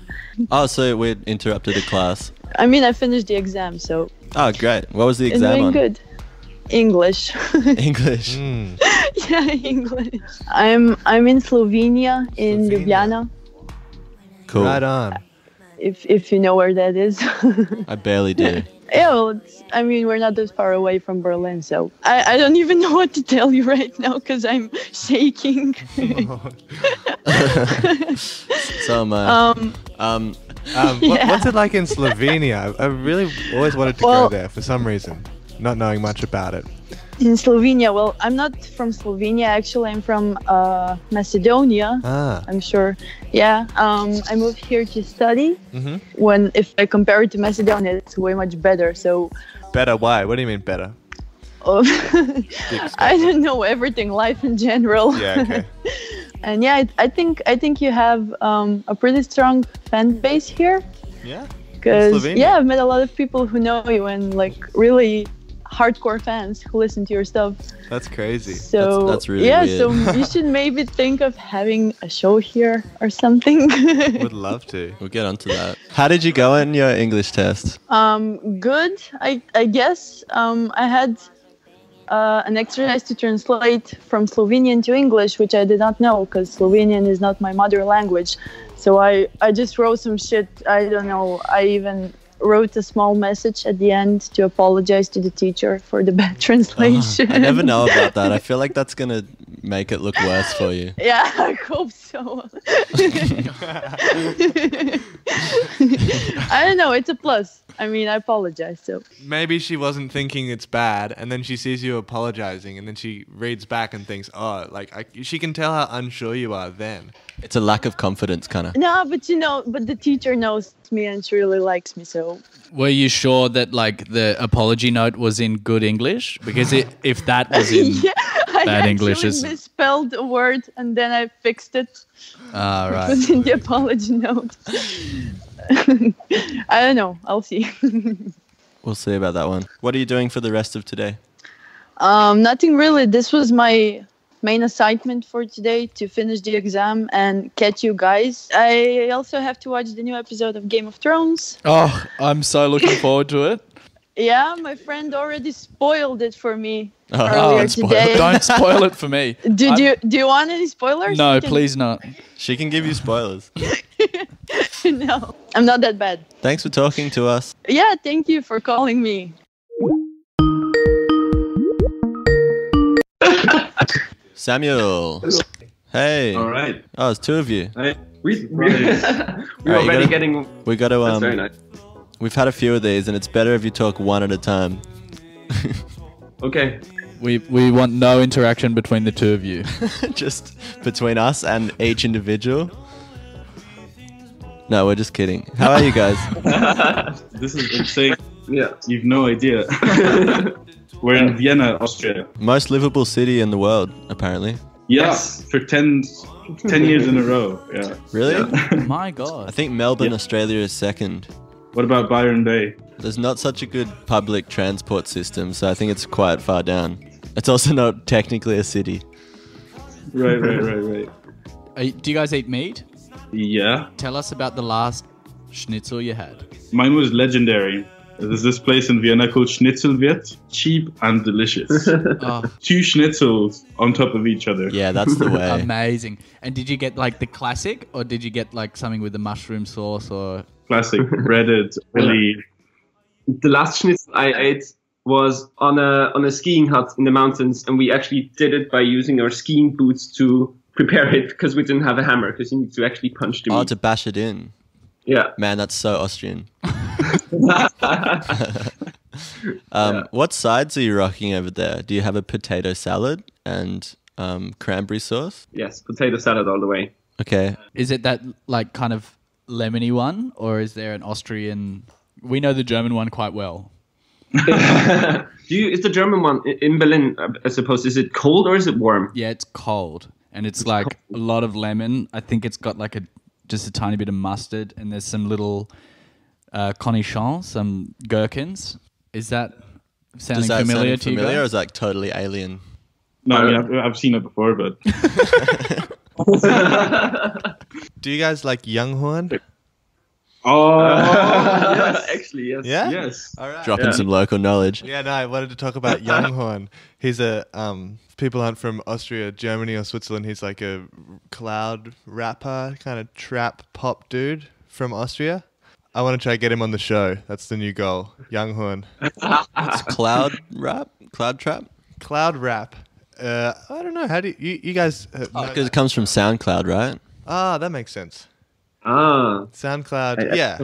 Oh, so we interrupted the class. I mean, I finished the exam, so Oh, great. What was the it's exam doing on? good. English. English. Yeah, English. I'm in Slovenia, in Ljubljana. Cool. Right on. If you know where that is. I barely do. Yeah, well, I mean, we're not that far away from Berlin, so I don't even know what to tell you right now because I'm shaking. So am I. What's it like in Slovenia? I really always wanted to go there for some reason, not knowing much about it. In Slovenia, well, I'm not from Slovenia, actually. I'm from Macedonia. I'm sure. Yeah, I moved here to study. If I compare it to Macedonia, it's way much better. So Better? Why? What do you mean better? I don't know, everything, life in general. Yeah, okay. And yeah, I think you have a pretty strong fan base here. Yeah. Because I've met a lot of people who know you and like really hardcore fans who listen to your stuff. That's crazy. So that's really weird. weird. So you should maybe think of having a show here or something. Would love to. We'll get onto that. How did you go in your English test? Good, I guess. I had an exercise to translate from Slovenian to English, which I did not know because Slovenian is not my mother language. So I just wrote some shit. I don't know. I even wrote a small message at the end to apologize to the teacher for the bad translation. I never know about that. I feel like that's going to make it look worse for you. Yeah, I hope so. I don't know. It's a plus. I mean, I apologize. So Maybe she wasn't thinking it's bad, and then she sees you apologizing, and then she reads back and thinks, oh, she can tell how unsure you are then. It's a lack of confidence, kind of. no, but the teacher knows me and she really likes me. So Were you sure that like the apology note was in good English? Because if that was in bad English, I is misspelled a word and then I fixed it. right. It was in the apology note. I don't know. I'll see. We'll see about that one. What are you doing for the rest of today? Nothing really. This was my main assignment for today, to finish the exam and catch you guys. I also have to watch the new episode of Game of Thrones. Oh, I'm so looking forward to it. Yeah, my friend already spoiled it for me Oh, earlier don't spoil today. it. Don't spoil it for me. Do you want any spoilers? No, You can- please not. She can give you spoilers. No, I'm not that bad. Thanks for talking to us. Yeah, thank you for calling me. Samuel. Hey. All right. Oh, it's two of you. Hey. We Alright, you already gotta- getting. We got to. That's very nice. We've had a few of these, and it's better if you talk one at a time. Okay. We want no interaction between the two of you. Just between us and each individual. No, we're just kidding. How are you guys? This is insane. Yeah. You've no idea. We're in Vienna, Austria. Most livable city in the world, apparently. Yes, for 10 years in a row. Yeah. Really? My God. I think Melbourne, Australia is second. What about Byron Bay? There's not such a good public transport system, so I think it's quite far down. It's also not technically a city. Right. Do you guys eat meat? Yeah. Tell us about the last schnitzel you had. Mine was legendary. There's this place in Vienna called Schnitzelwirt. Cheap and delicious. Oh. 2 schnitzels on top of each other. Yeah, that's the way. Amazing. And did you get like the classic, or did you get like something with the mushroom sauce or Classic, breaded, really. The last schnitzel I ate was on a skiing hut in the mountains, and we actually did it by using our skiing boots to prepare it because we didn't have a hammer because you need to actually punch the meat. Oh, to bash it in. Yeah. Man, that's so Austrian. What sides are you rocking over there? Do you have a potato salad and cranberry sauce? Yes, potato salad all the way. Okay. is it that like kind of lemony one, or is there an Austrian? We know the German one quite well. Is the German one in Berlin, I suppose, is it cold or is it warm? Yeah, it's cold, and it's like a lot of lemon. I think it's got like just a tiny bit of mustard, and there's some little cornichons, some gherkins. Is that sounding familiar to you guys? Or is that totally alien? No, I mean, I've seen it before, but... Do you guys like Younghorn? Oh, yes, actually, yes. Yeah? Yes. All right. Dropping some local knowledge. Yeah, no, I wanted to talk about Younghorn. He's a people aren't from Austria, Germany, or Switzerland. He's like a cloud rapper, kind of trap pop dude from Austria. I want to try to get him on the show. That's the new goal. Younghorn. It's cloud rap, cloud trap. Cloud rap. I don't know. How do you guys? Because it comes from SoundCloud, right? Ah, that makes sense. Ah, SoundCloud. Yeah.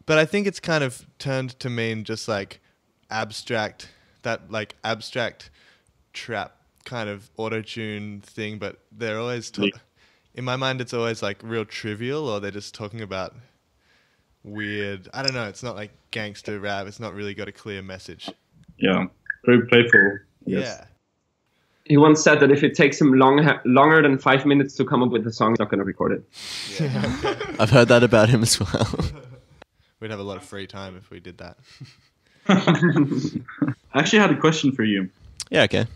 But I think it's kind of turned to mean just like abstract, that like abstract trap kind of auto-tune thing, but they're always, in my mind, it's always like real trivial, or they're just talking about weird, I don't know, it's not like gangster rap, it's not really got a clear message. Yeah, very playful. Yes. Yeah. He once said that if it takes him longer than 5 minutes to come up with a song, he's not going to record it. Yeah. I've heard that about him as well. We'd have a lot of free time if we did that. I actually had a question for you. Yeah, okay.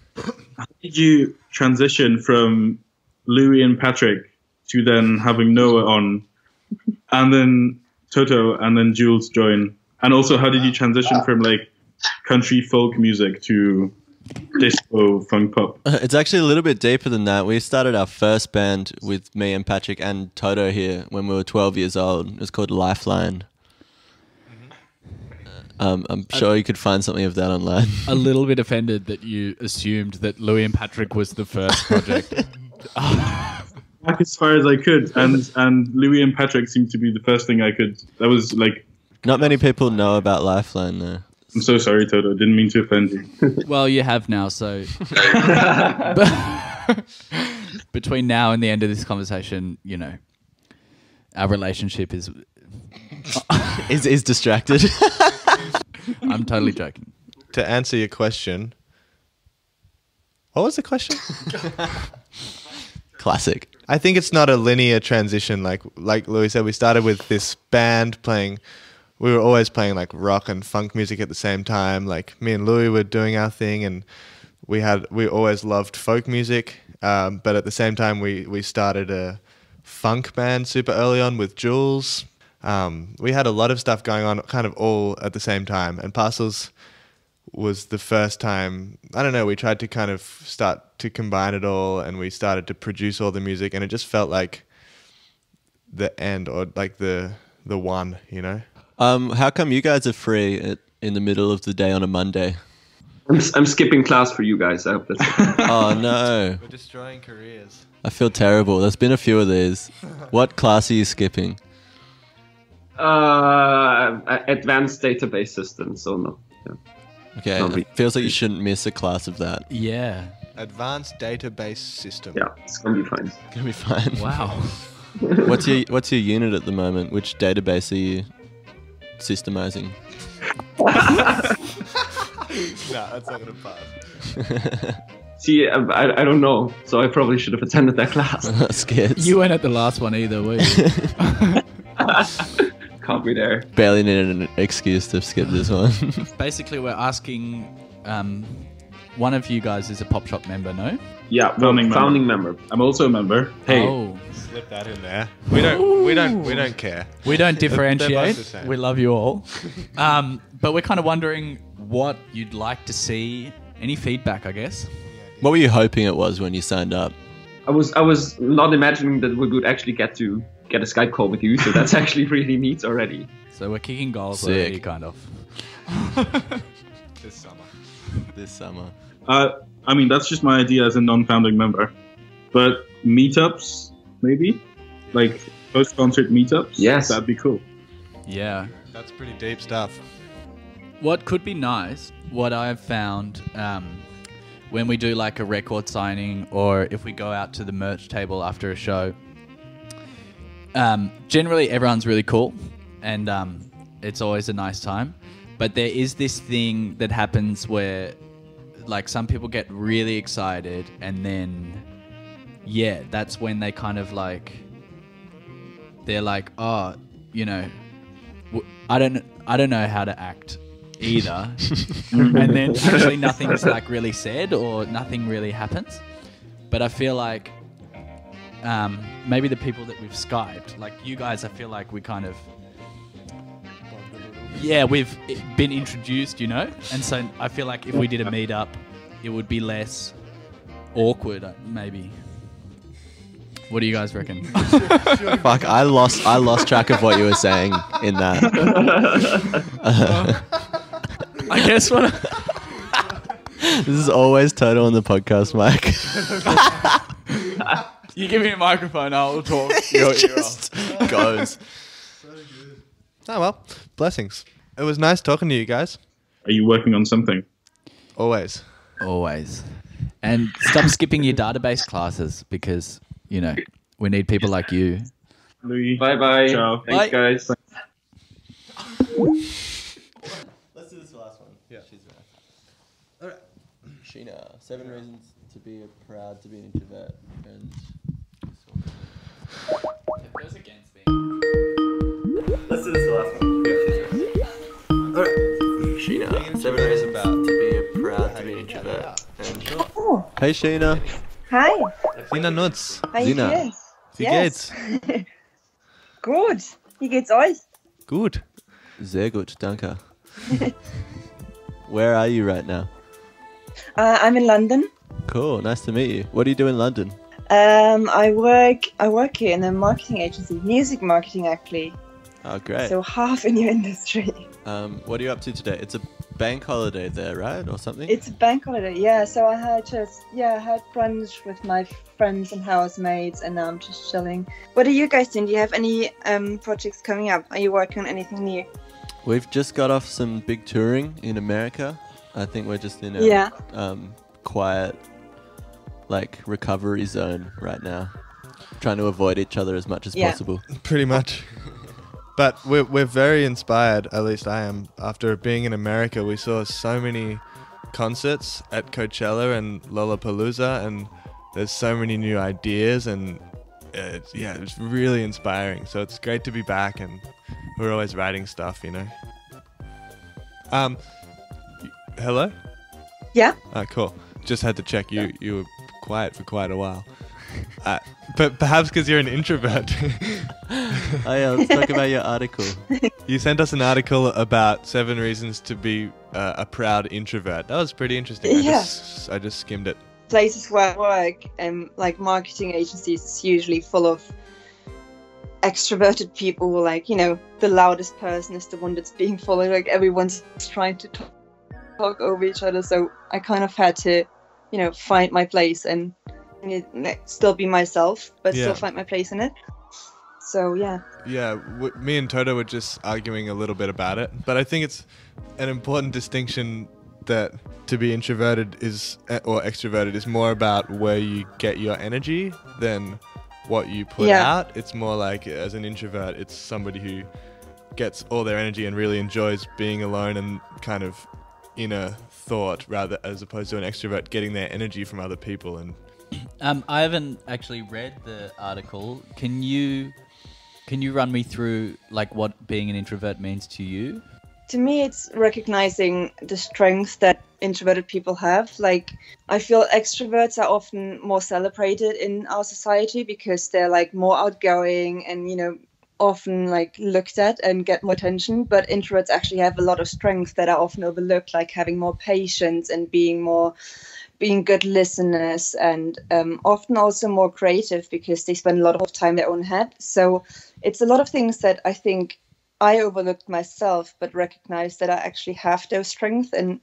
How did you transition from Louie and Patrick to then having Noah on, and then Toto, and then Jules join? And also, how did you transition from like country folk music to disco funk pop? It's actually a little bit deeper than that. We started our first band with me and Patrick and Toto here when we were 12 years old. It was called Lifeline. I'm sure you could find something of that online. A little bit offended that you assumed that Louie and Patrick was the first project. Back as far as I could, and Louie and Patrick seemed to be the first thing I could. That was like. Not many people know about Lifeline, though. I'm so sorry, Toto. Didn't mean to offend you. Well, you have now, so. Between now and the end of this conversation, you know, our relationship is distracted. I'm totally joking. To answer your question, what was the question? Classic. I think it's not a linear transition. Like Louis said, we started with this band playing. We were always playing like rock and funk music at the same time. Like me and Louis were doing our thing, and we always loved folk music. But at the same time, we started a funk band super early on with Jules. We had a lot of stuff going on kind of all at the same time, and Parcels was the first time, I don't know, we tried to kind of start to combine it all, and we started to produce all the music, and it just felt like the end, or like the one, you know? How come you guys are free in the middle of the day on a Monday? I'm skipping class for you guys. I hope that's Oh no. We're destroying careers. I feel terrible. There's been a few of these. What class are you skipping? Advanced database systems, so no. Yeah. Okay, it feels like you shouldn't miss a class of that. Yeah. Advanced database system. Yeah, it's gonna be fine. It's gonna be fine. Wow. What's your unit at the moment? Which database are you systemizing? No, that's not gonna pass. See, I don't know, so I probably should have attended that class. Scared. You weren't at the last one either, were you? Can't be there. Barely needed an excuse to skip this one. Basically, we're asking, one of you guys is a Pop Shop member, no? Yeah, founding member. I'm also a member. Hey. Oh. Slip that in there. We don't care. We don't differentiate. They're both the same. We love you all. But we're kind of wondering what you'd like to see. Any feedback, I guess. What were you hoping it was when you signed up? I was not imagining that we would actually get a Skype call with you, so that's actually really neat already. So we're kicking goals Sick. already, kind of. This summer. I mean, that's just my idea as a non-founding member. But meetups, maybe? Like post-concert meetups? Yes. That'd be cool. Yeah. That's pretty deep stuff. What could be nice, what I've found, when we do like a record signing, or if we go out to the merch table after a show, generally everyone's really cool, and it's always a nice time. But there is this thing that happens where like some people get really excited, and then yeah, that's when they kind of like, they're like, oh, you know, I don't know how to act either. And then actually nothing's like really said, or nothing really happens. But I feel like maybe the people that we've Skyped, like you guys, I feel like we kind of yeah, we've been introduced, and so I feel like if we did a meetup, it would be less awkward, maybe. What do you guys reckon? Fuck, I lost track of what you were saying in that. I guess what. This is always Toto on the podcast, Mike. You give me a microphone, I'll talk. It just goes. Oh well, blessings. It was nice talking to you guys. Are you working on something? Always. And stop skipping your database classes because, we need people like you. Louie. Bye-bye. Ciao. Thanks, guys. Let's do this last one. Yeah. She's right. Alright. Sheena, 7 reasons to be proud to be an introvert. And it goes against me. Let's do this last one. Yeah, she's right. Alright. Sheena, 7 reasons to be proud to be an introvert. And hey, Sheena. Hi. Sina Nutz. Hi, Sina. Wie geht's? Gut. Wie geht's euch? Gut. Sehr gut, danke. Where are you right now? I'm in London. Cool, nice to meet you. What do you do in London? I work here in a marketing agency, music marketing actually. Oh, great. So half in your industry. What are you up to today? It's a bank holiday there, right? Or something? It's a bank holiday, yeah. So I had brunch with my friends and housemates, and now I'm just chilling. What are you guys doing? Do you have any projects coming up? Are you working on anything new? We've just got off some big touring in America. I think we're just in a quiet, recovery zone right now. Trying to avoid each other as much as possible. Pretty much. But we're very inspired, at least I am. After being in America, we saw so many concerts at Coachella and Lollapalooza, and there's so many new ideas, and it's really inspiring. So it's great to be back, and we're always writing stuff, Hello? Yeah. Cool. Just had to check. You were quiet for quite a while. But perhaps because you're an introvert. Let's talk about your article. You sent us an article about 7 reasons to be a proud introvert. That was pretty interesting. Yeah. I just skimmed it. Places where I work, like marketing agencies, is usually full of extroverted people. The loudest person is the one that's being followed. Everyone's trying to talk over each other. So I kind of had to, find my place and still be myself, but still find my place in it. So me and Toto were just arguing a little bit about it, but I think it's an important distinction that to be introverted or extroverted is more about where you get your energy than what you put out. It's more like, as an introvert, it's somebody who gets all their energy and really enjoys being alone and kind of inner thought, rather as opposed to an extrovert getting their energy from other people. And I haven't actually read the article. Can you run me through what being an introvert means to you? To me, it's recognizing the strengths that introverted people have. I feel extroverts are often more celebrated in our society because they're more outgoing and often looked at and get more attention. But introverts actually have a lot of strengths that are often overlooked, like having more patience and being good listeners, and often also more creative because they spend a lot of time in their own head. So it's a lot of things that I think I overlooked myself, but recognized that I actually have those strengths. And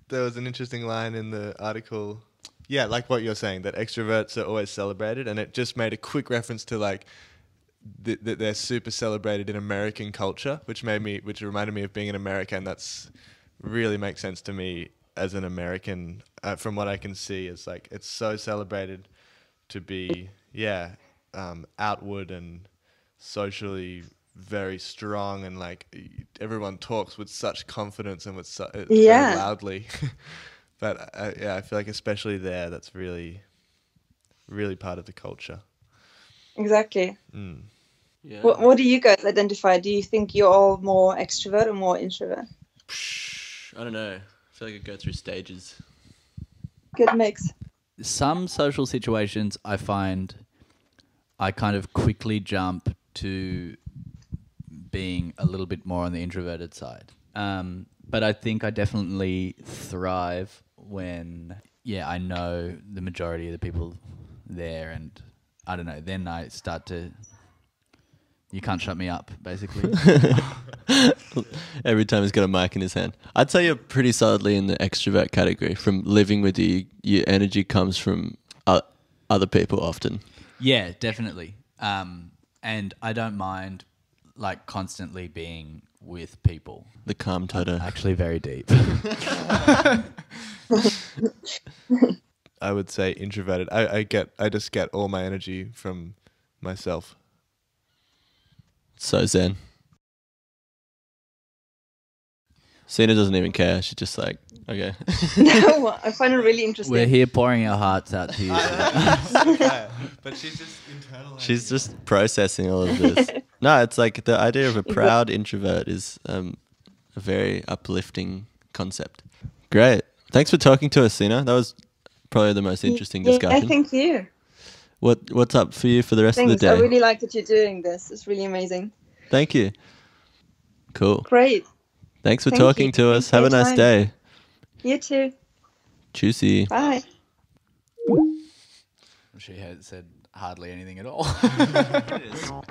there was an interesting line in the article, like what you're saying, that extroverts are always celebrated, and it just made a quick reference to that they're super celebrated in American culture, which reminded me of being in America, and that's really makes sense to me as an American. From what I can see, it's so celebrated to be outward and socially very strong, and everyone talks with such confidence and with very loudly. But I feel like especially there, that's really, really part of the culture. Exactly. Yeah. What do you guys identify? Do you think you're all more extrovert or more introvert? I don't know. I feel like I go through stages. Good mix. Some social situations I find I kind of quickly jump to being a little bit more on the introverted side. But I think I definitely thrive when, I know the majority of the people there, and I don't know, then I start to... You can't shut me up, basically. Every time he's got a mic in his hand. I'd say you're pretty solidly in the extrovert category. From living with you, your energy comes from other people often. Yeah, definitely. And I don't mind like constantly being with people. The calm Toto. Actually very deep. I would say introverted. I just get all my energy from myself. So zen. Sina doesn't even care. She's just like, okay. No, I find it really interesting. We're here pouring our hearts out to you. But she's just internalizing. She's just processing all of this. No, it's like the idea of a proud introvert is a very uplifting concept. Great. Thanks for talking to us, Sina. That was probably the most interesting discussion. Yeah, thank you. What's up for you for the rest of the day? I really like that you're doing this. It's really amazing. Thank you. Cool. Great. Thanks for talking to us. Have a nice day. You too. Juicy. Bye. She had said hardly anything at all.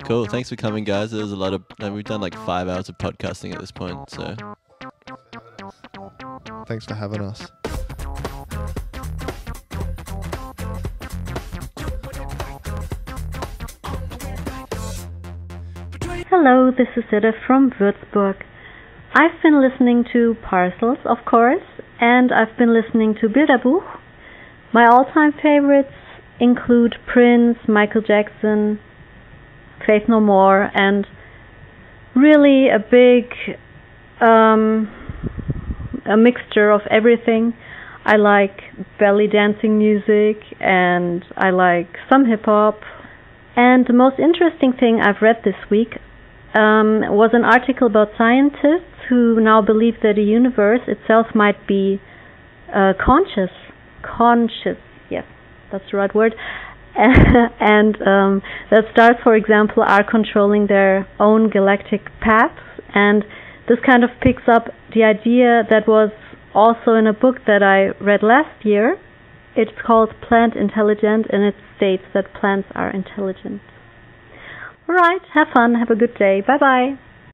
Cool. Thanks for coming, guys. There was a lot of... we've done like 5 hours of podcasting at this point, so... Thanks for having us. Hello, this is Ida from Würzburg. I've been listening to Parcels, of course, and I've been listening to Bilderbuch. My all-time favorites include Prince, Michael Jackson, Faith No More, and really a big a mixture of everything. I like belly dancing music, and I like some hip-hop. And the most interesting thing I've read this week was an article about scientists who now believe that the universe itself might be conscious, yes, that's the right word, and that stars, for example, are controlling their own galactic paths, and this kind of picks up the idea that was also in a book that I read last year. It's called Plant Intelligent, and it states that plants are intelligent. Alright, have fun, have a good day, bye bye.